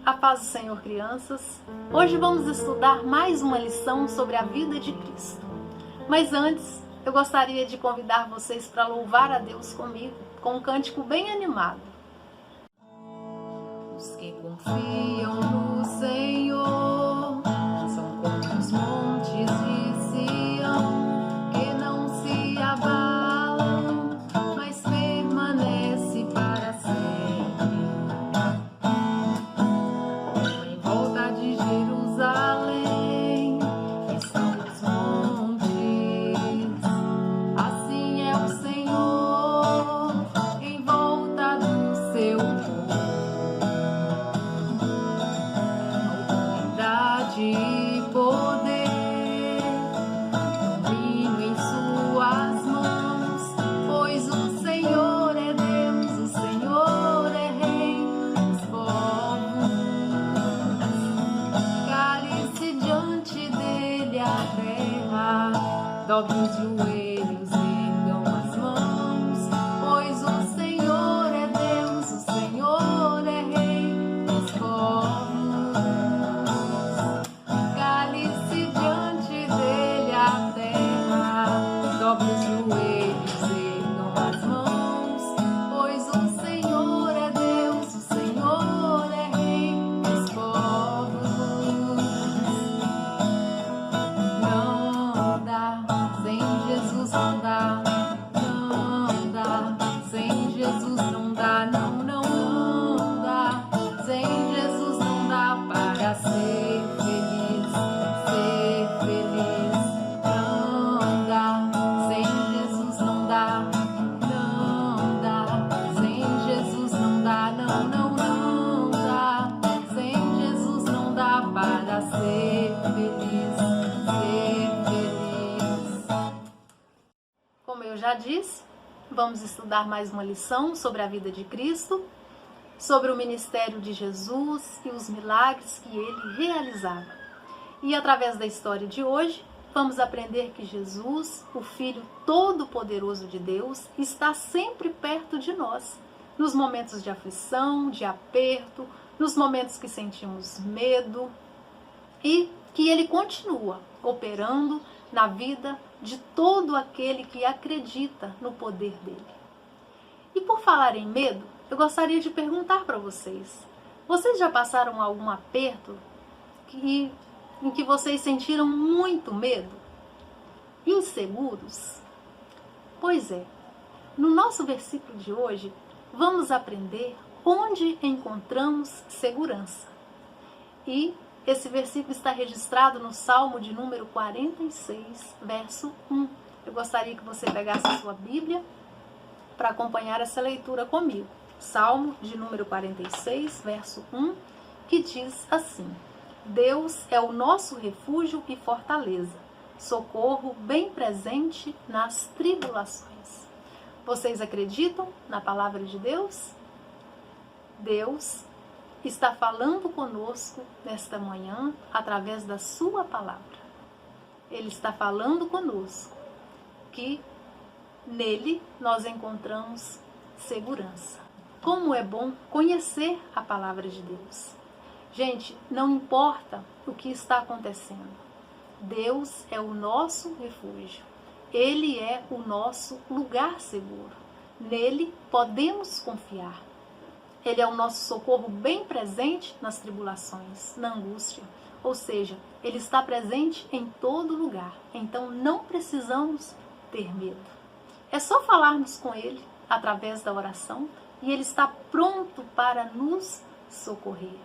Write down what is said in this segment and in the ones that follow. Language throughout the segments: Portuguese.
A paz do Senhor, crianças. Hoje vamos estudar mais uma lição sobre a vida de Cristo. Mas antes, eu gostaria de convidar vocês para louvar a Deus comigo, com um cântico bem animado. Os que confiam no Senhor são como os montes de Sião, que não se abalam, mas permanece para sempre. Em volta de Jerusalém estão os montes, assim é o Senhor em volta do seu povo. E poder, domínio em suas mãos, pois o Senhor é Deus, o Senhor é Rei dos povos. Cale-se diante dele a terra, dobre os joelhos, ergam as mãos, pois o Senhor é Deus, o Senhor é Rei dos povos. Dobre os joelhos, ergam as mãos, pois o Senhor é Deus, o Senhor é Rei dos povos. Não dá, sem Jesus não dá, não dá, sem Jesus não dá, não dá, sem Jesus não dá para ser feliz, ser feliz. Não dá. Sem Jesus não dá, sem Jesus não dá, não dá, sem Jesus não dá para ser feliz, ser feliz. Como eu já disse, vamos estudar mais uma lição sobre a vida de Cristo, sobre o ministério de Jesus e os milagres que ele realizava. E através da história de hoje, vamos aprender que Jesus, o Filho Todo-Poderoso de Deus, está sempre perto de nós, nos momentos de aflição, de aperto, nos momentos que sentimos medo, e que Ele continua operando na vida de todo aquele que acredita no poder dele. E por falar em medo, eu gostaria de perguntar para vocês: vocês já passaram algum aperto em que vocês sentiram muito medo? Inseguros? Pois é, no nosso versículo de hoje, vamos aprender onde encontramos segurança. E esse versículo está registrado no Salmo de número 46, verso 1. Eu gostaria que você pegasse a sua Bíblia para acompanhar essa leitura comigo. Salmo de número 46, verso 1, que diz assim: Deus é o nosso refúgio e fortaleza, socorro bem presente nas tribulações. Vocês acreditam na palavra de Deus? Deus está falando conosco nesta manhã através da sua palavra. Ele está falando conosco que nele nós encontramos segurança. Como é bom conhecer a palavra de Deus. Gente, não importa o que está acontecendo, Deus é o nosso refúgio. Ele é o nosso lugar seguro. Nele podemos confiar. Ele é o nosso socorro bem presente nas tribulações, na angústia. Ou seja, Ele está presente em todo lugar. Então não precisamos ter medo. É só falarmos com Ele através da oração e Ele está pronto para nos socorrer.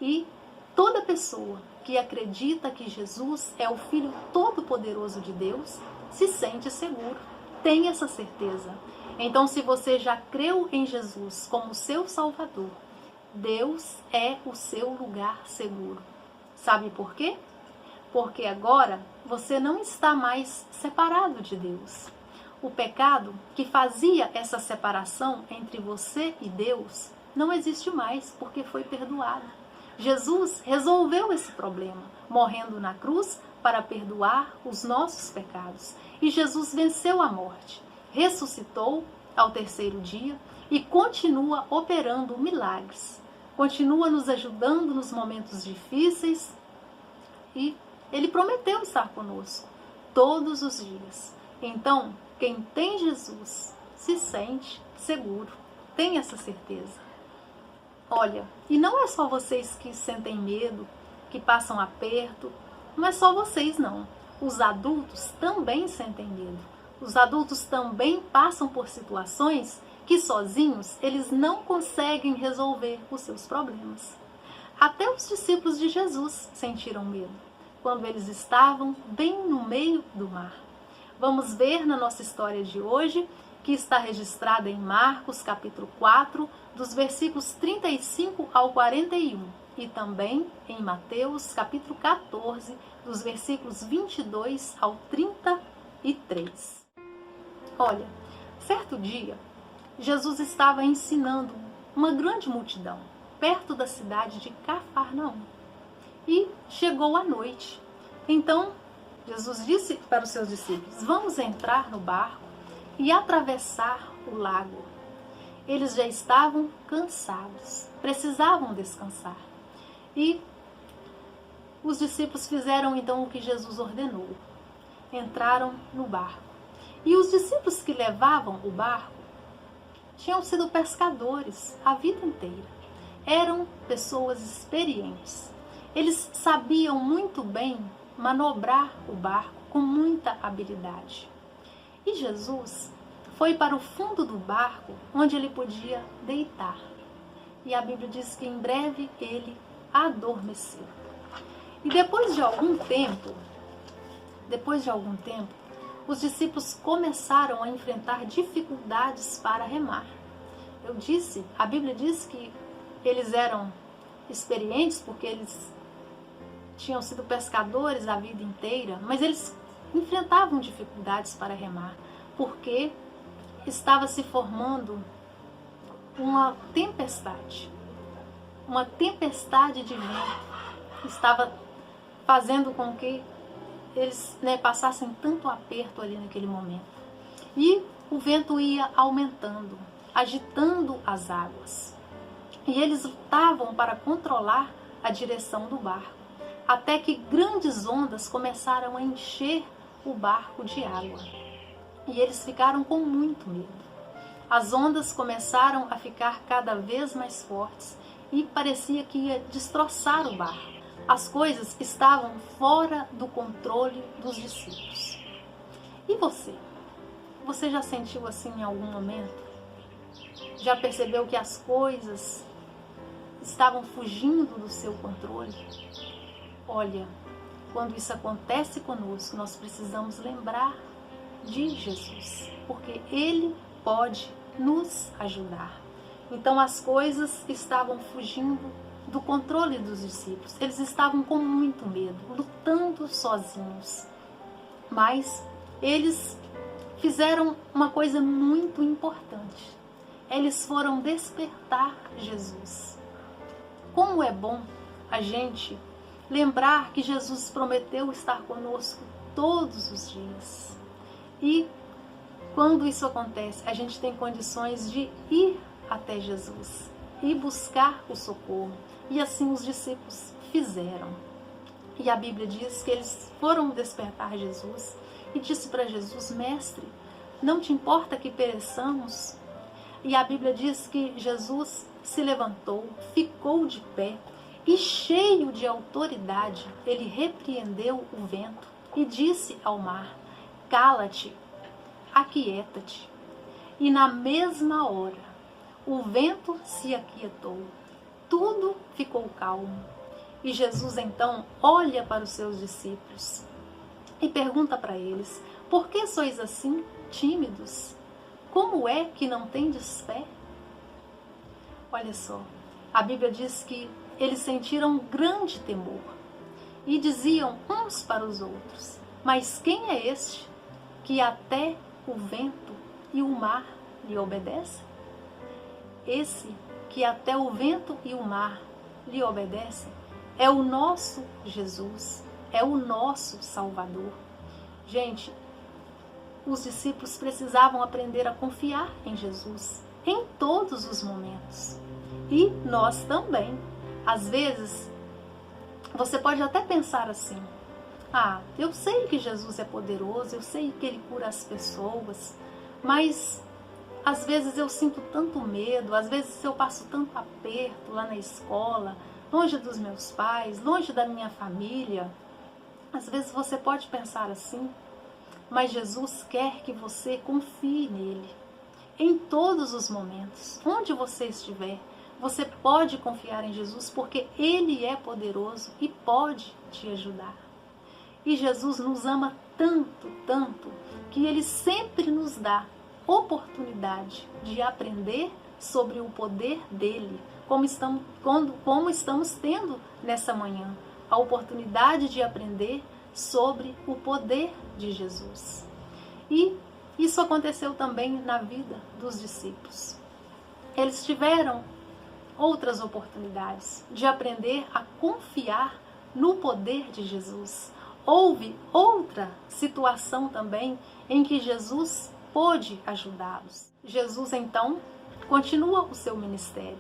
E toda pessoa que acredita que Jesus é o Filho Todo-Poderoso de Deus se sente seguro, tem essa certeza. Então, se você já creu em Jesus como seu Salvador, Deus é o seu lugar seguro. Sabe por quê? Porque agora você não está mais separado de Deus. O pecado que fazia essa separação entre você e Deus não existe mais, porque foi perdoado. Jesus resolveu esse problema, morrendo na cruz para perdoar os nossos pecados. E Jesus venceu a morte, ressuscitou ao terceiro dia e continua operando milagres. continua nos ajudando nos momentos difíceis e Ele prometeu estar conosco todos os dias. Então, quem tem Jesus se sente seguro, tem essa certeza. Olha, e não é só vocês que sentem medo, que passam aperto, não é só vocês não. Os adultos também sentem medo. Os adultos também passam por situações que sozinhos eles não conseguem resolver os seus problemas. Até os discípulos de Jesus sentiram medo quando eles estavam bem no meio do mar. Vamos ver na nossa história de hoje, que está registrada em Marcos, capítulo 4, dos versículos 35 ao 41, e também em Mateus, capítulo 14, dos versículos 22 ao 33. Olha, certo dia, Jesus estava ensinando uma grande multidão perto da cidade de Cafarnaum. E chegou a noite. Então, Jesus disse para os seus discípulos: vamos entrar no barco e atravessar o lago. Eles já estavam cansados, precisavam descansar. E os discípulos fizeram então o que Jesus ordenou. Entraram no barco. E os discípulos que levavam o barco tinham sido pescadores a vida inteira. Eram pessoas experientes. Eles sabiam muito bem manobrar o barco com muita habilidade. E Jesus foi para o fundo do barco, onde ele podia deitar. E a Bíblia diz que em breve ele adormeceu. E depois de algum tempo, os discípulos começaram a enfrentar dificuldades para remar. A Bíblia diz que eles eram experientes porque eles tinham sido pescadores a vida inteira, mas eles enfrentavam dificuldades para remar, porque estava se formando uma tempestade de vento, estava fazendo com que eles passassem tanto aperto ali naquele momento. E o vento ia aumentando, agitando as águas. E eles lutavam para controlar a direção do barco, até que grandes ondas começaram a encher o barco de água. E eles ficaram com muito medo. As ondas começaram a ficar cada vez mais fortes e parecia que ia destroçar o barco. As coisas estavam fora do controle dos discípulos. E você? Você já sentiu assim em algum momento? Já percebeu que as coisas estavam fugindo do seu controle? Olha, quando isso acontece conosco, nós precisamos lembrar de Jesus, porque Ele pode nos ajudar. Então as coisas estavam fugindo do controle dos discípulos. Eles estavam com muito medo, lutando sozinhos. Mas eles fizeram uma coisa muito importante. Eles foram despertar Jesus. Como é bom a gente lembrar que Jesus prometeu estar conosco todos os dias. E quando isso acontece, a gente tem condições de ir até Jesus e buscar o socorro. E assim os discípulos fizeram. E a Bíblia diz que eles foram despertar Jesus e disse para Jesus: Mestre, não te importa que pereçamos? E a Bíblia diz que Jesus se levantou, ficou de pé e, cheio de autoridade, ele repreendeu o vento e disse ao mar: cala-te, aquieta-te. E na mesma hora, o vento se aquietou, tudo ficou calmo. E Jesus então olha para os seus discípulos e pergunta para eles: por que sois assim tímidos? Como é que não tendes fé? Olha só, a Bíblia diz que eles sentiram grande temor e diziam uns para os outros: mas quem é este que até o vento e o mar lhe obedecem? Esse que até o vento e o mar lhe obedecem é o nosso Jesus, é o nosso Salvador. Gente, os discípulos precisavam aprender a confiar em Jesus em todos os momentos. E nós também. Às vezes, você pode até pensar assim: ah, eu sei que Jesus é poderoso, eu sei que Ele cura as pessoas, mas às vezes eu sinto tanto medo, às vezes eu passo tanto aperto lá na escola, longe dos meus pais, longe da minha família. Às vezes você pode pensar assim, mas Jesus quer que você confie nele. Em todos os momentos, onde você estiver, você pode confiar em Jesus, porque Ele é poderoso e pode te ajudar. E Jesus nos ama tanto, tanto, que Ele sempre nos dá oportunidade de aprender sobre o poder dEle, como estamos tendo nessa manhã, a oportunidade de aprender sobre o poder de Jesus. E isso aconteceu também na vida dos discípulos. Eles tiveram outras oportunidades de aprender a confiar no poder de Jesus. Houve outra situação também em que Jesus pôde ajudá-los. Jesus, então, continua o seu ministério,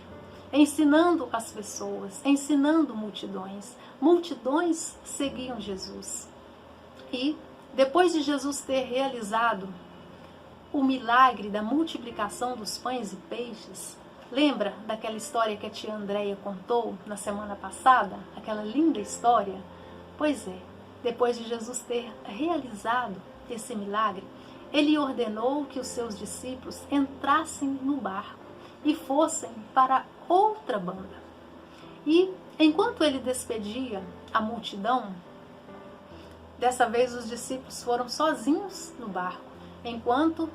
ensinando as pessoas, ensinando multidões. Multidões seguiam Jesus. E depois de Jesus ter realizado o milagre da multiplicação dos pães e peixes, lembra daquela história que a tia Andréia contou na semana passada? Aquela linda história? Pois é, depois de Jesus ter realizado esse milagre, Ele ordenou que os seus discípulos entrassem no barco e fossem para outra banda. E enquanto Ele despedia a multidão, dessa vez os discípulos foram sozinhos no barco, enquanto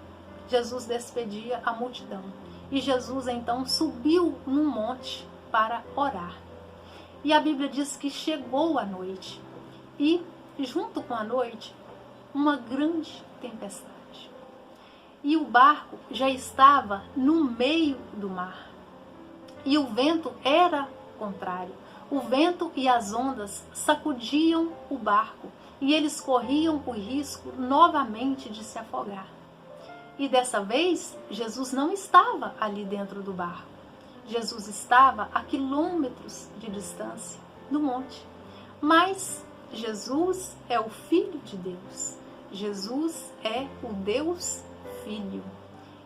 Jesus despedia a multidão. E Jesus então subiu num monte para orar. E a Bíblia diz que chegou a noite. E junto com a noite, uma grande tempestade. E o barco já estava no meio do mar. E o vento era contrário. O vento e as ondas sacudiam o barco. E eles corriam o risco novamente de se afogar. E dessa vez, Jesus não estava ali dentro do barco. Jesus estava a quilômetros de distância, no monte. Mas Jesus é o Filho de Deus. Jesus é o Deus Filho.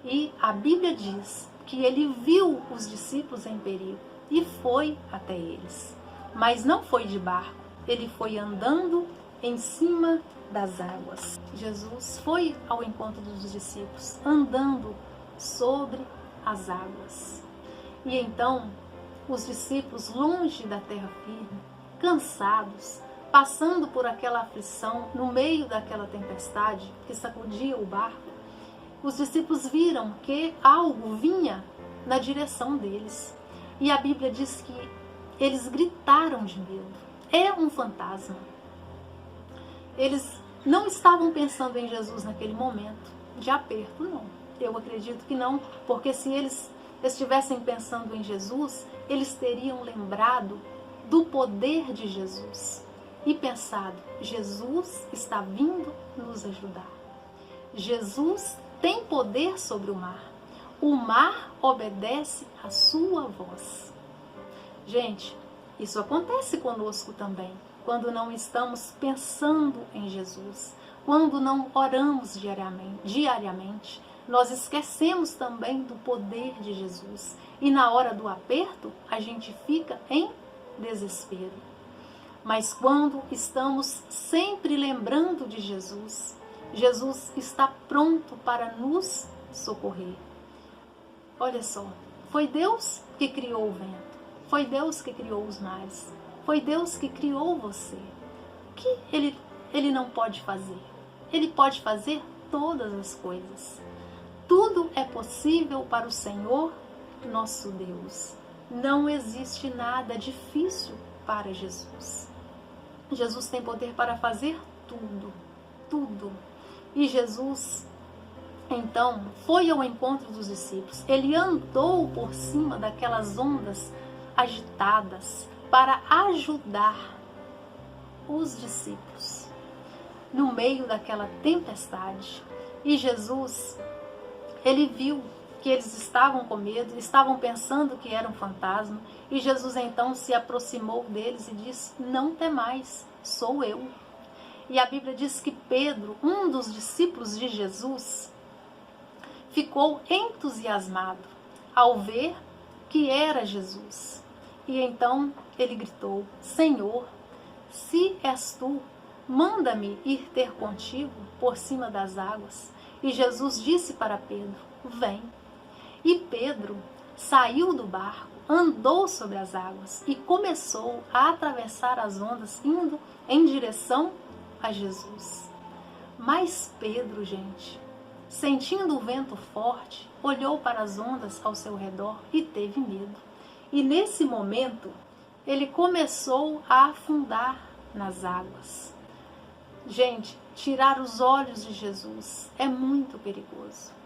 E a Bíblia diz que Ele viu os discípulos em perigo e foi até eles. Mas não foi de barco. Ele foi andando em cima das águas. Jesus foi ao encontro dos discípulos, andando sobre as águas. E então, os discípulos, longe da terra firme, cansados, passando por aquela aflição, no meio daquela tempestade que sacudia o barco, os discípulos viram que algo vinha na direção deles. E a Bíblia diz que eles gritaram de medo. É um fantasma. Eles não estavam pensando em Jesus naquele momento de aperto, não. Eu acredito que não, porque se eles estivessem pensando em Jesus, eles teriam lembrado do poder de Jesus e pensado: Jesus está vindo nos ajudar. Jesus tem poder sobre o mar. O mar obedece à sua voz. Gente, isso acontece conosco também. Quando não estamos pensando em Jesus, quando não oramos diariamente, nós esquecemos também do poder de Jesus. E na hora do aperto, a gente fica em desespero. Mas quando estamos sempre lembrando de Jesus, Jesus está pronto para nos socorrer. Olha só, foi Deus que criou o vento, foi Deus que criou os mares. Foi Deus que criou você. O que ele não pode fazer? Ele pode fazer todas as coisas. Tudo é possível para o Senhor, nosso Deus. Não existe nada difícil para Jesus. Jesus tem poder para fazer tudo, tudo. E Jesus, então, foi ao encontro dos discípulos. Ele andou por cima daquelas ondas agitadas, para ajudar os discípulos no meio daquela tempestade. E Jesus, Ele viu que eles estavam com medo, estavam pensando que era um fantasma, e Jesus então se aproximou deles e disse: não temais, sou eu. E a Bíblia diz que Pedro, um dos discípulos de Jesus, ficou entusiasmado ao ver que era Jesus. E então ele gritou: Senhor, se és tu, manda-me ir ter contigo por cima das águas. E Jesus disse para Pedro: vem. E Pedro saiu do barco, andou sobre as águas e começou a atravessar as ondas, indo em direção a Jesus. Mas Pedro, gente, sentindo o vento forte, olhou para as ondas ao seu redor e teve medo. E nesse momento, ele começou a afundar nas águas. Gente, tirar os olhos de Jesus é muito perigoso.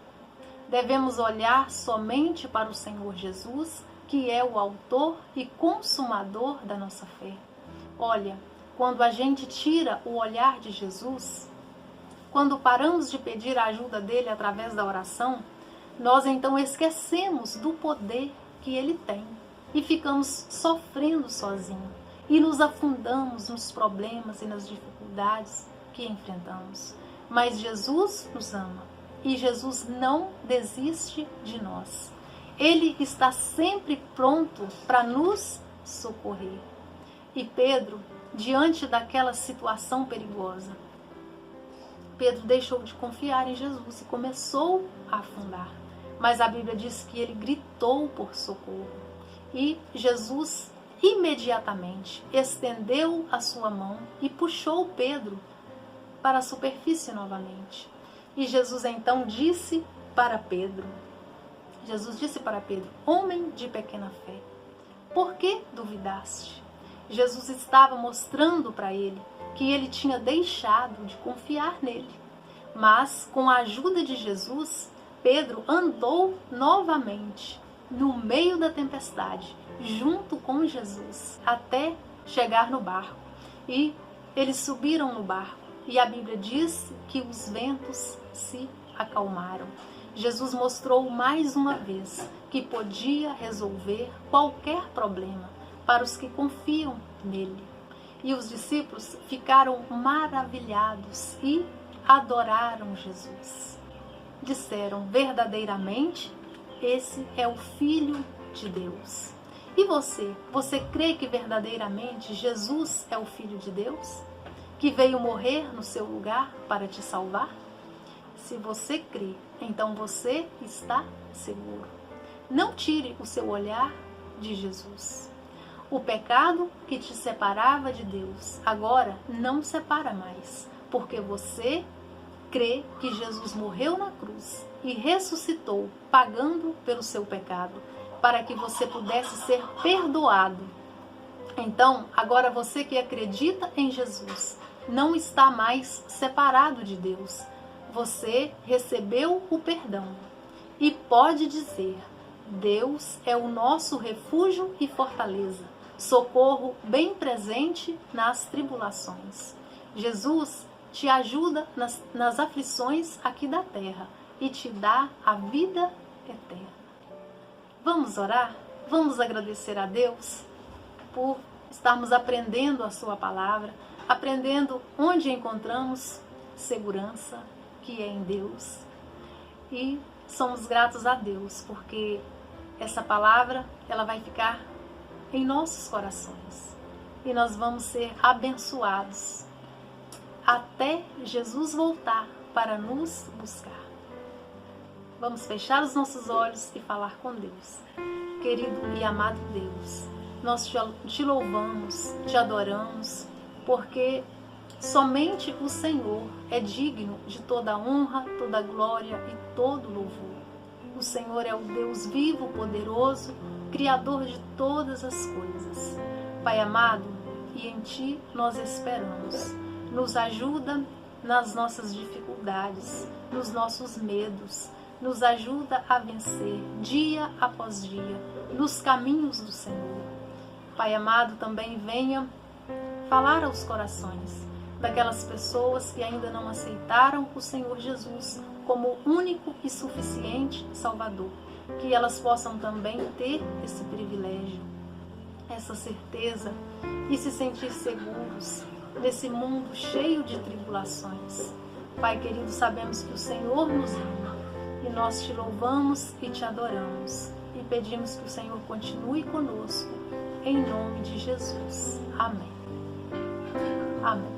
Devemos olhar somente para o Senhor Jesus, que é o autor e consumador da nossa fé. Olha, quando a gente tira o olhar de Jesus, quando paramos de pedir a ajuda dele através da oração, nós então esquecemos do poder que ele tem e ficamos sofrendo sozinhos e nos afundamos nos problemas e nas dificuldades que enfrentamos. Mas Jesus nos ama. E Jesus não desiste de nós. Ele está sempre pronto para nos socorrer. E Pedro, diante daquela situação perigosa, Pedro deixou de confiar em Jesus e começou a afundar. Mas a Bíblia diz que ele gritou por socorro. E Jesus imediatamente estendeu a sua mão e puxou Pedro para a superfície novamente. E Jesus então disse para Pedro, homem de pequena fé, por que duvidaste? Jesus estava mostrando para ele que ele tinha deixado de confiar nele. Mas, com a ajuda de Jesus, Pedro andou novamente no meio da tempestade, junto com Jesus, até chegar no barco. E eles subiram no barco. E a Bíblia diz que os ventos se acalmaram. Jesus mostrou mais uma vez que podia resolver qualquer problema para os que confiam nele. E os discípulos ficaram maravilhados e adoraram Jesus. Disseram: verdadeiramente, esse é o Filho de Deus. E você crê que verdadeiramente Jesus é o Filho de Deus? Que veio morrer no seu lugar para te salvar? Se você crê, então você está seguro. Não tire o seu olhar de Jesus. O pecado que te separava de Deus agora não separa mais, porque você crê que Jesus morreu na cruz e ressuscitou, pagando pelo seu pecado, para que você pudesse ser perdoado. Então, agora você que acredita em Jesus, não está mais separado de Deus. Você recebeu o perdão e pode dizer: Deus é o nosso refúgio e fortaleza, socorro bem presente nas tribulações. Jesus te ajuda nas aflições aqui da terra e te dá a vida eterna. Vamos orar? Vamos agradecer a Deus por estarmos aprendendo a sua palavra, aprendendo onde encontramos segurança, que é em Deus. E somos gratos a Deus, porque essa palavra, ela vai ficar em nossos corações. E nós vamos ser abençoados até Jesus voltar para nos buscar. Vamos fechar os nossos olhos e falar com Deus. Querido e amado Deus, nós te louvamos, te adoramos, porque somente o Senhor é digno de toda honra, toda glória e todo louvor. O Senhor é o Deus vivo, poderoso, Criador de todas as coisas. Pai amado, e em Ti nós esperamos. Nos ajuda nas nossas dificuldades, nos nossos medos. Nos ajuda a vencer dia após dia nos caminhos do Senhor. Pai amado, também venha falar aos corações daquelas pessoas que ainda não aceitaram o Senhor Jesus como único e suficiente Salvador. que elas possam também ter esse privilégio, essa certeza e se sentir seguros nesse mundo cheio de tribulações. Pai querido, sabemos que o Senhor nos ama e nós te louvamos e te adoramos e pedimos que o Senhor continue conosco, em nome de Jesus. Amém. Amém.